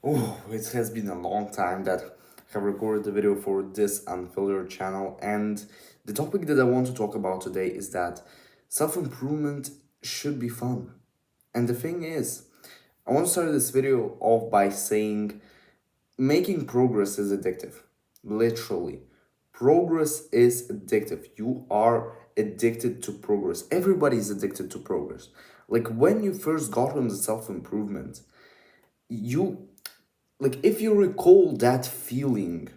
Oh, it has been a long time that I have recorded the video for this unfiltered channel, and the topic that I want to talk about today is that self-improvement should be fun. And the thing is, I want to start this video off by saying making progress is addictive. Literally. Progress is addictive. You are addicted to progress. Everybody is addicted to progress. Like when you first got on the self-improvement, you if you recall that feeling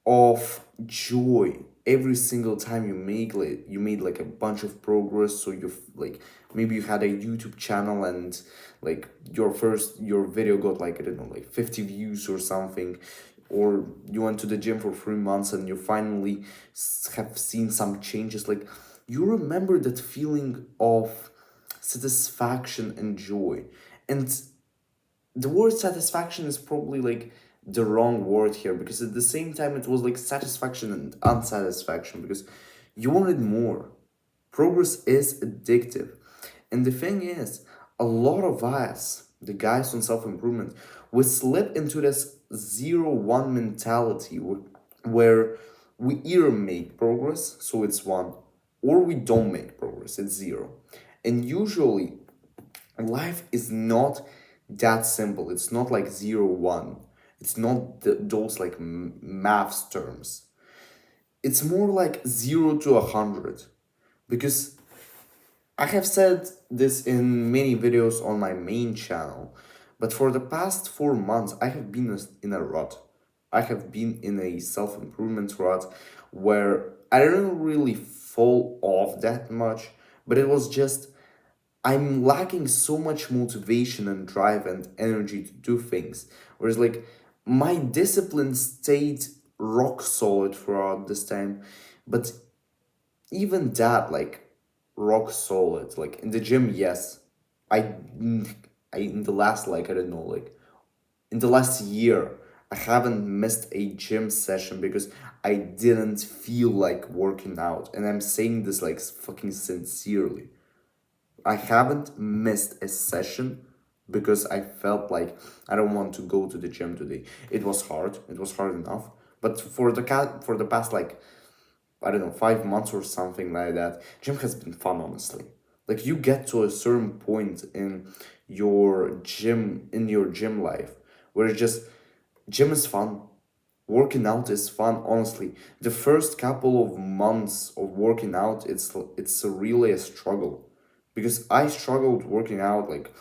of joy every single time you made like a bunch of progress, so maybe you had a YouTube channel and your video got like, I don't know, like 50 views or something, or you went to the gym for 3 months and you finally have seen some changes. Like, you remember that feeling of satisfaction and joy. And the word satisfaction is probably like the wrong word here, because at the same time it was like satisfaction and unsatisfaction, because you wanted more. Progress is addictive. And the thing is, a lot of us, the guys on self-improvement, we slip into this 0-1 mentality where we either make progress, so it's one, or we don't make progress, it's zero. And usually life is not that simple. It's not like 0-1. It's not those like maths terms. It's more like 0 to 100. Because I have said this in many videos on my main channel, but for the past 4 months, I have been in a rut. I have been in a self improvement rut where I didn't really fall off that much, but it was just I'm lacking so much motivation and drive and energy to do things. Whereas, like, my discipline stayed rock solid throughout this time. But even that, like, rock solid, like, in the gym, yes. I, in the last, like, I don't know, like, in the last year, I haven't missed a gym session because I didn't feel like working out. And I'm saying this, like, fucking sincerely. I haven't missed a session because I felt like I don't want to go to the gym today. It was hard. It was hard enough. But for the past, like, I don't know, 5 months or something like that, gym has been fun, honestly. Like, you get to a certain point in your gym life where it's just gym is fun. Working out is fun, honestly. The first couple of months of working out, it's really a struggle, because I struggled working out like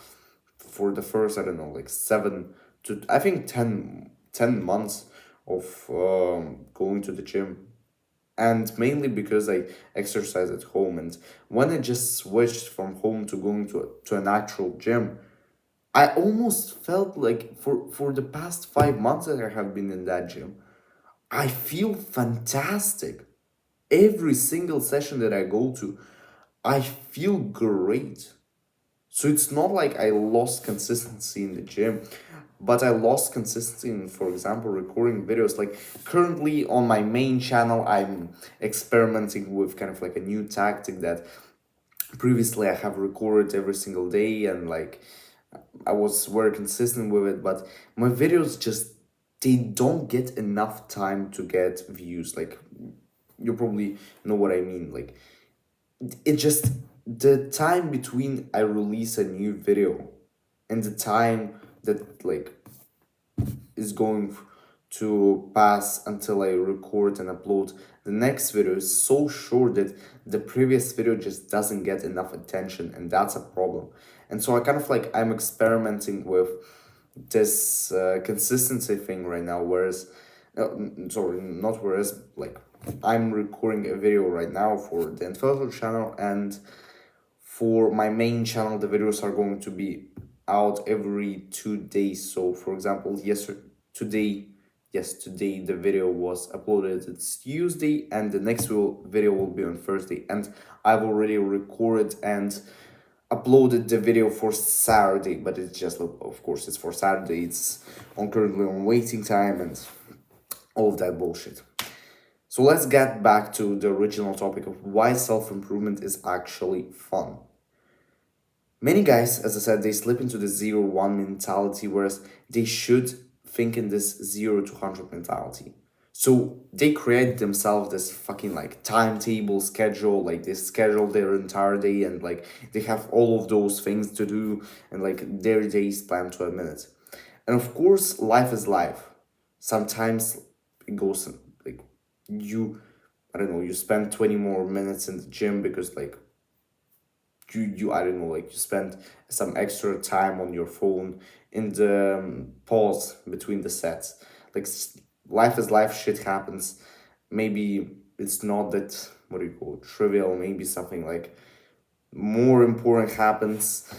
for the first, I don't know, like 7 to I think 10 months of going to the gym, and mainly because I exercise at home. And when I just switched from home to going to an actual gym, I almost felt like for the past 5 months that I have been in that gym, I feel fantastic. Every single session that I go to, I feel great. So it's not like I lost consistency in the gym, but I lost consistency in, for example, recording videos. Like, currently on my main channel, I'm experimenting with kind of like a new tactic that previously I have recorded every single day, and like I was very consistent with it, but my videos just, they don't get enough time to get views. Like, you probably know what I mean. Like, it just, the time between I release a new video and the time that like is going to pass until I record and upload the next video is so short that the previous video just doesn't get enough attention, and that's a problem. And so I kind of like, I'm experimenting with this consistency thing right now, whereas sorry, not whereas, like, I'm recording a video right now for the Unfiltered channel, and for my main channel, the videos are going to be out every 2 days. So, for example, today, today the video was uploaded. It's Tuesday, and the next video will be on Thursday. And I've already recorded and uploaded the video for Saturday, but it's just, of course, it's for Saturday. It's currently on waiting time and all of that bullshit. So let's get back to the original topic of why self improvement is actually fun. Many guys, as I said, they slip into the 0 1 mentality, whereas they should think in this 0 to 100 mentality. So they create themselves this fucking like timetable schedule, like they schedule their entire day and like they have all of those things to do and like their day is planned to a minute. And of course, life is life. Sometimes it goes like you, I don't know, you spend 20 more minutes in the gym because like you I don't know, like you spend some extra time on your phone in the pause between the sets. Like life is life, shit happens. Maybe it's not that, what do you call it, trivial. Maybe something like more important happens,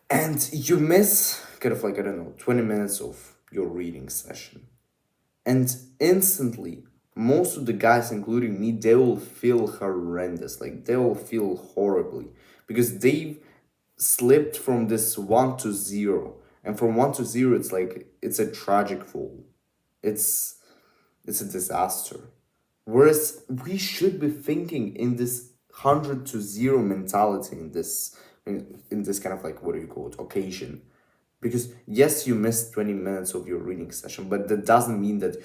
and you miss kind of like, I don't know, 20 minutes of your reading session, and instantly most of the guys, including me, they will feel horrendous, like they will feel horribly because they've slipped from this 1 to 0, and from 1 to 0 it's like it's a tragic fall. It's it's a disaster, whereas we should be thinking in this 100 to 0 mentality in this kind of like, what do you call it, occasion. Because yes, you missed 20 minutes of your reading session, but that doesn't mean that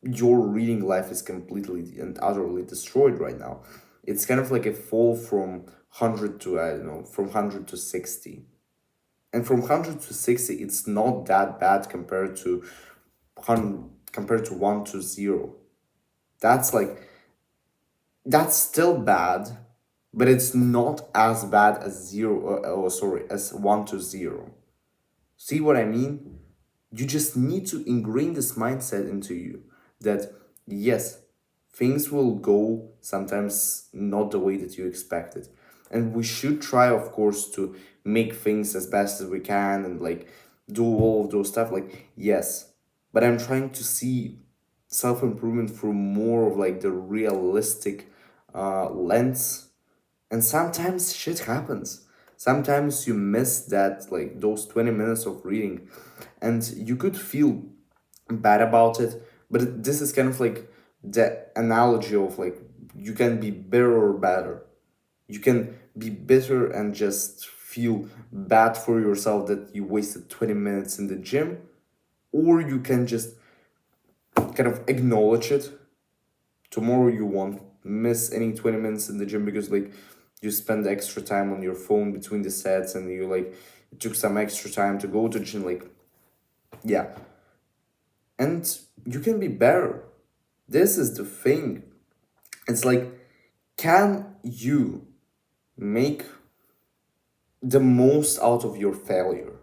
your reading life is completely and utterly destroyed right now. It's kind of like a fall from 100 to, I don't know, from 100 to 60. And from 100 to 60, it's not that bad compared to 100, compared to 1 to 0. That's like, that's still bad, but it's not as bad as zero, sorry, as 1 to 0. See what I mean? You just need to ingrain this mindset into you that yes, things will go sometimes not the way that you expected. And we should try, of course, to make things as best as we can and like do all of those stuff. Like, yes, but I'm trying to see self improvement through more of like the realistic lens. And sometimes shit happens. Sometimes you miss that, like those 20 minutes of reading, and you could feel bad about it. But this is kind of like the analogy of like you can be bitter or better. You can be bitter and just feel bad for yourself that you wasted 20 minutes in the gym, or you can just kind of acknowledge it. Tomorrow you won't miss any 20 minutes in the gym because like you spend extra time on your phone between the sets and you like took some extra time to go to the gym, like, yeah. And you can be better. This is the thing. It's like, can you make the most out of your failure?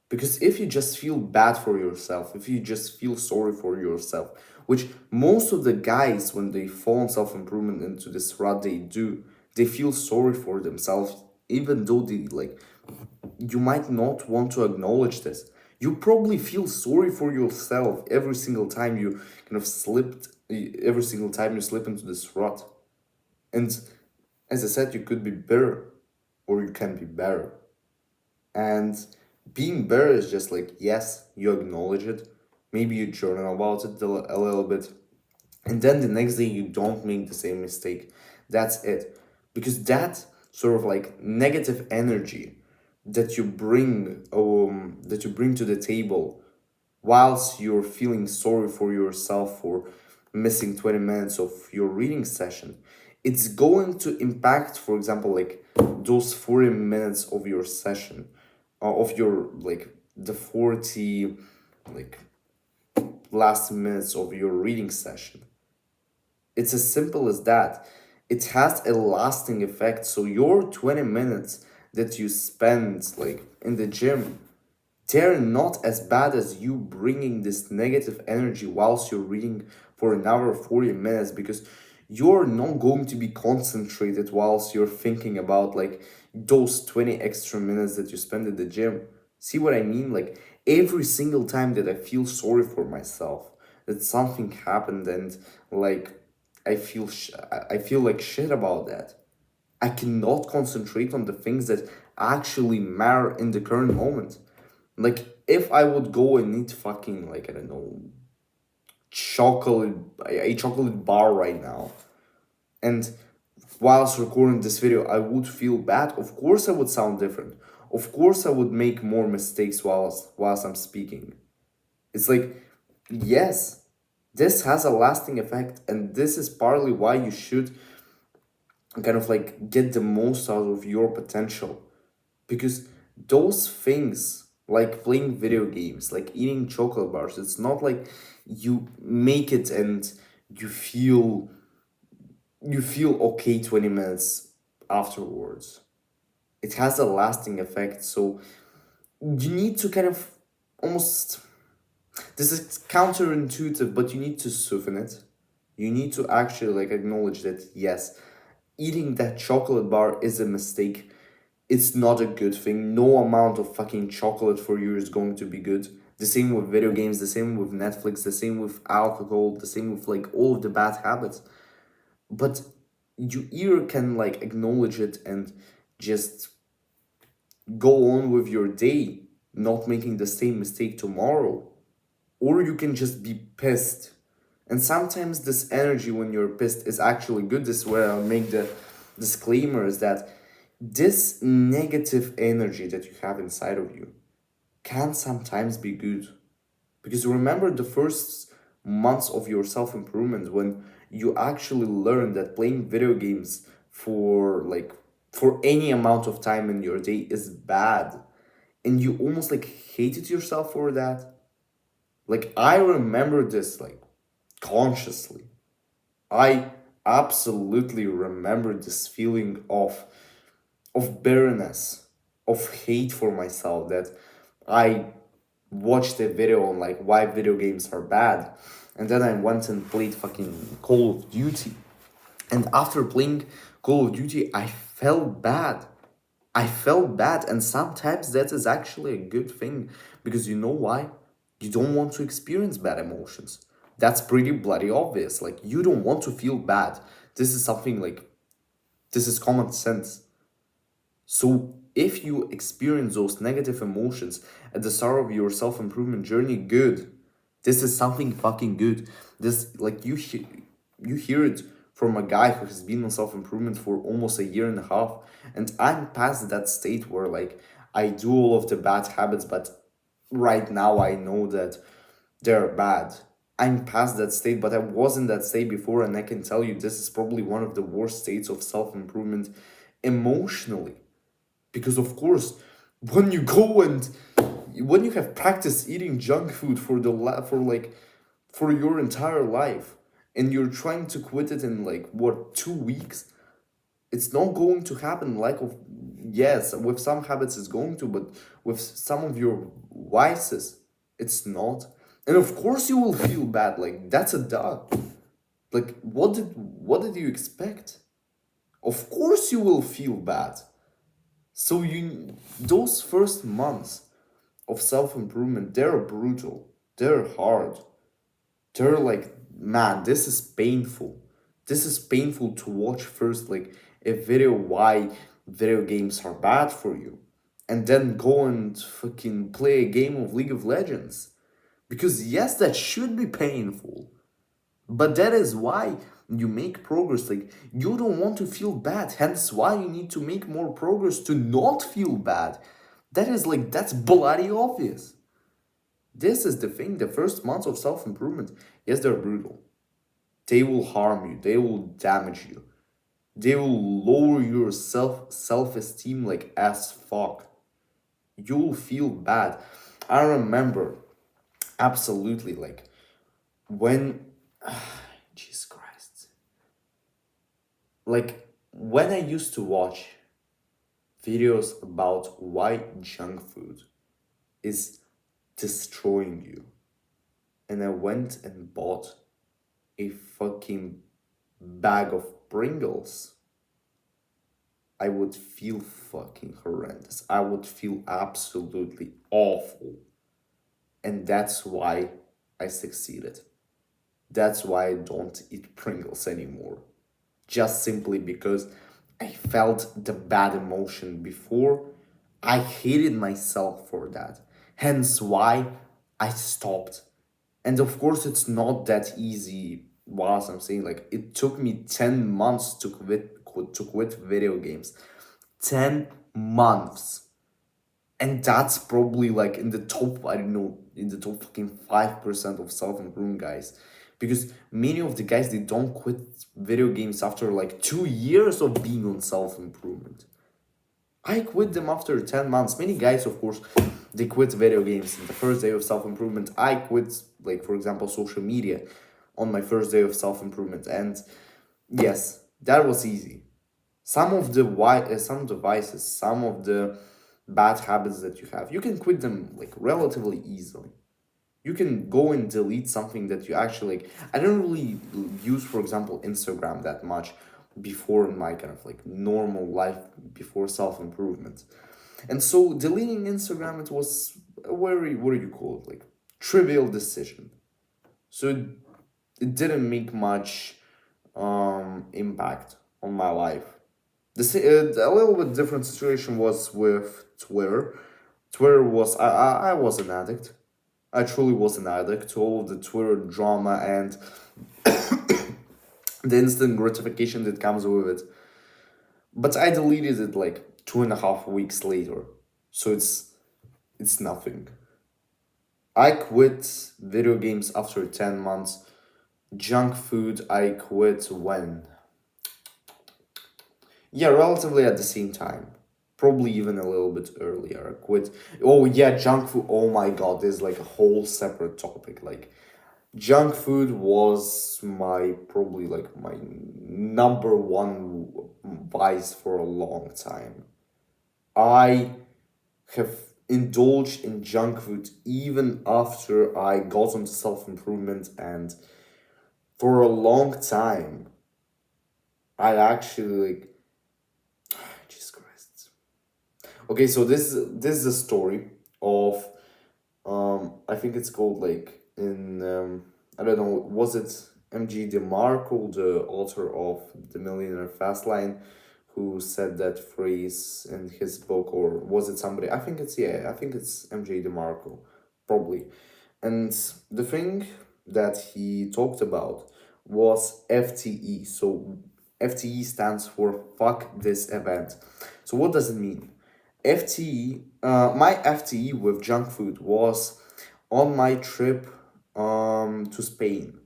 Because if you just feel bad for yourself, if you just feel sorry for yourself, which most of the guys, when they fall in self improvement into this rut, they do, they feel sorry for themselves, even though they like, you might not want to acknowledge this. You probably feel sorry for yourself every single time you kind of slipped, every single time you slip into this rut. And as I said, you could be better or you can be better. And being better is just like, yes, you acknowledge it. Maybe you journal about it a little bit. And then the next day, you don't make the same mistake. That's it. Because that sort of like negative energy that you bring to the table whilst you're feeling sorry for yourself for missing 20 minutes of your reading session, it's going to impact, for example, like those 40 minutes of your session, of your like the 40 like last minutes of your reading session. It's as simple as that. It has a lasting effect. So your 20 minutes that you spend like in the gym, they're not as bad as you bringing this negative energy whilst you're reading for an hour 40 minutes, because you're not going to be concentrated whilst you're thinking about like those 20 extra minutes that you spend at the gym. See what I mean? Like every single time that I feel sorry for myself that something happened and like I feel like shit about that, I cannot concentrate on the things that actually matter in the current moment. Like if I would go and eat fucking like, I don't know, chocolate, a chocolate bar right now, and whilst recording this video, I would feel bad. Of course, I would sound different. Of course, I would make more mistakes whilst I'm speaking. It's like, yes, this has a lasting effect, and this is partly why you should kind of like get the most out of your potential. Because those things, like playing video games, like eating chocolate bars, it's not like you make it and you feel you feel okay 20 minutes afterwards. It has a lasting effect. So you need to kind of almost, this is counterintuitive, but you need to soften it. You need to actually like acknowledge that yes, eating that chocolate bar is a mistake. It's not a good thing. No amount of fucking chocolate for you is going to be good. The same with video games, the same with Netflix, the same with alcohol, the same with like all of the bad habits. But you either can like acknowledge it and just go on with your day, not making the same mistake tomorrow, or you can just be pissed. And sometimes this energy when you're pissed is actually good. This is where I'll make the disclaimer is that this negative energy that you have inside of you can sometimes be good. Because remember the first months of your self improvement when you actually learn that playing video games for any amount of time in your day is bad, and you almost like hated yourself for that. Like I remember this like consciously. I absolutely remember this feeling of bitterness, of hate for myself that I watched a video on like why video games are bad. And then I went and played fucking Call of Duty. And after playing Call of Duty, I felt bad. I felt bad, and sometimes that is actually a good thing because you know why? You don't want to experience bad emotions. That's pretty bloody obvious. Like, you don't want to feel bad. This is something like, this is common sense. So, if you experience those negative emotions at the start of your self improvement journey, good. This is something fucking good. This, like, you hear it from a guy who has been on self improvement for almost a year and a half, and I'm past that state where, like, I do all of the bad habits, but right now I know that they're bad. I'm past that state, but I was in that state before, and I can tell you this is probably one of the worst states of self improvement emotionally. Because of course, when you go and when you have practiced eating junk food for for your entire life, and you're trying to quit it in like what 2 weeks, it's not going to happen. Like of yes, with some habits it's going to, but with some of your vices, it's not. And of course you will feel bad. Like that's a duh. Like what did you expect? Of course you will feel bad. So you those first months of self-improvement, they're brutal. They're hard. They're like, man, this is painful. This is painful to watch first like a video why video games are bad for you. And then go and fucking play a game of League of Legends. Because yes, that should be painful. But that is why you make progress. Like, you don't want to feel bad. Hence, why you need to make more progress to not feel bad. That is like, that's bloody obvious. This is the thing. The first months of self improvement, yes, they're brutal. They will harm you, they will damage you, they will lower your self esteem like as fuck. You'll feel bad. I remember absolutely like when Jesus Christ. Like when I used to watch videos about why junk food is destroying you, and I went and bought a fucking bag of Pringles, I would feel fucking horrendous. I would feel absolutely awful. And that's why I succeeded. That's why I don't eat Pringles anymore. Just simply because I felt the bad emotion before. I hated myself for that. Hence why I stopped. And of course, it's not that easy. Whilst I'm saying like it took me 10 months to to quit video games. 10 months. And that's probably like in the top, I don't know, in the top fucking 5% of self-improvement guys. Because many of the guys, they don't quit video games after like 2 years of being on self-improvement. I quit them after 10 months. Many guys, of course, they quit video games in the first day of self improvement. I quit, like, for example, social media on my first day of self improvement. And yes, that was easy. Some of the vices, some of the bad habits that you have, you can quit them like relatively easily. You can go and delete something that you actually like. I don't really use, for example, Instagram that much before in my kind of like normal life before self improvement. And so deleting Instagram, it was a very, what do you call it, like trivial decision. So it didn't make much impact on my life. A little bit different situation was with Twitter. Twitter was I was an addict. I truly was an addict to all of the Twitter drama and the instant gratification that comes with it. But I deleted it like 2.5 weeks later. So it's nothing. I quit video games after 10 months. Junk food I quit when? Yeah, relatively at the same time. Probably even a little bit earlier. I quit. Oh yeah, junk food. Oh my god, there's like a whole separate topic. Like junk food was my probably like my number one vice for a long time. I have indulged in junk food even after I got into self improvement, and for a long time, I actually like Jesus Christ. Okay, so this is a story of I think it's called like in I don't know, was it MG DeMarco, the author of The Millionaire Fastline, who said that phrase in his book, or was it somebody? I think it's, yeah, I think it's MJ DeMarco, probably. And the thing that he talked about was FTE. So FTE stands for fuck this event. So what does it mean? FTE, my FTE with junk food was on my trip to Spain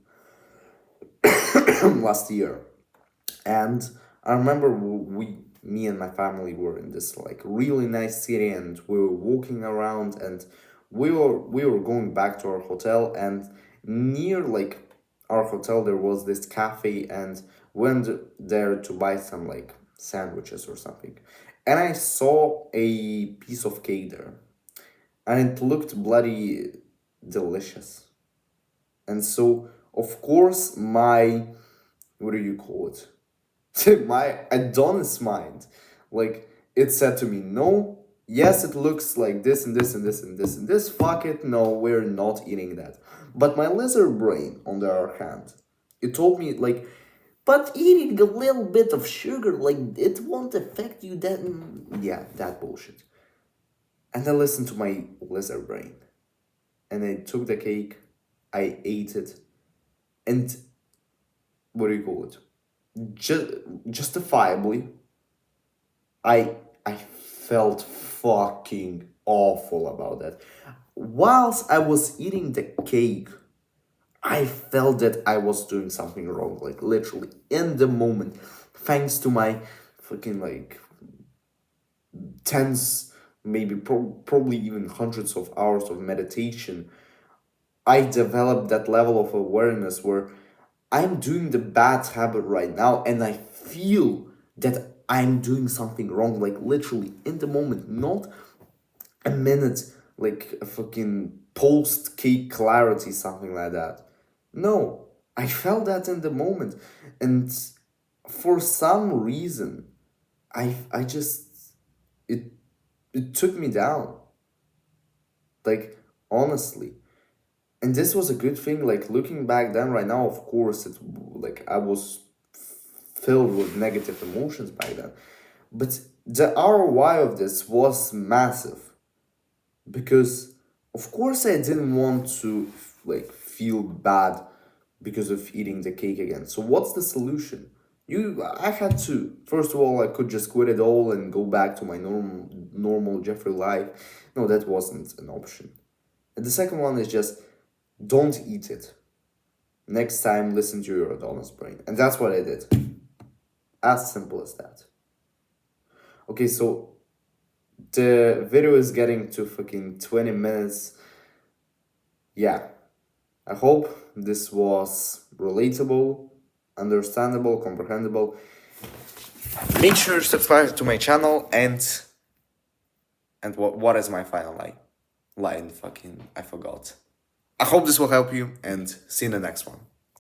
last year. And I remember me and my family were in this like really nice city, and we were walking around, and we were going back to our hotel, and near like our hotel there was this cafe, and went there to buy some like sandwiches or something. And I saw a piece of cake there, and it looked bloody delicious. And so of course my, what do you call it? My Adonis mind, like it said to me, no, yes, it looks like this and this and this and this and this. Fuck it, no, we're not eating that. But my lizard brain, on the other hand, it told me like, but eating a little bit of sugar, like it won't affect you. That yeah, that bullshit. And I listened to my lizard brain, and I took the cake, I ate it, and what do you call it? Justifiably, I felt fucking awful about that. Whilst I was eating the cake, I felt that I was doing something wrong, like literally in the moment, thanks to my fucking like tens, maybe probably even hundreds of hours of meditation. I developed that level of awareness where I'm doing the bad habit right now, and I feel that I'm doing something wrong, like literally in the moment, not a minute, like a fucking post cake clarity, something like that. No, I felt that in the moment, and for some reason, I just it it took me down, like honestly. And this was a good thing, like looking back then right now, of course it, like I was filled with negative emotions back then, but the ROI of this was massive, because of course I didn't want to like feel bad because of eating the cake again. So what's the solution? I had to. First of all, I could just quit it all and go back to my normal Jeffrey life. No, that wasn't an option. And the second one is just don't eat it. Next time, listen to your Adonis brain. And that's what I did. As simple as that. Okay, so the video is getting to fucking 20 minutes. Yeah. I hope this was relatable, understandable, comprehensible. Make sure to subscribe to my channel and what is my final line? Fucking I forgot. I hope this will help you and see you in the next one.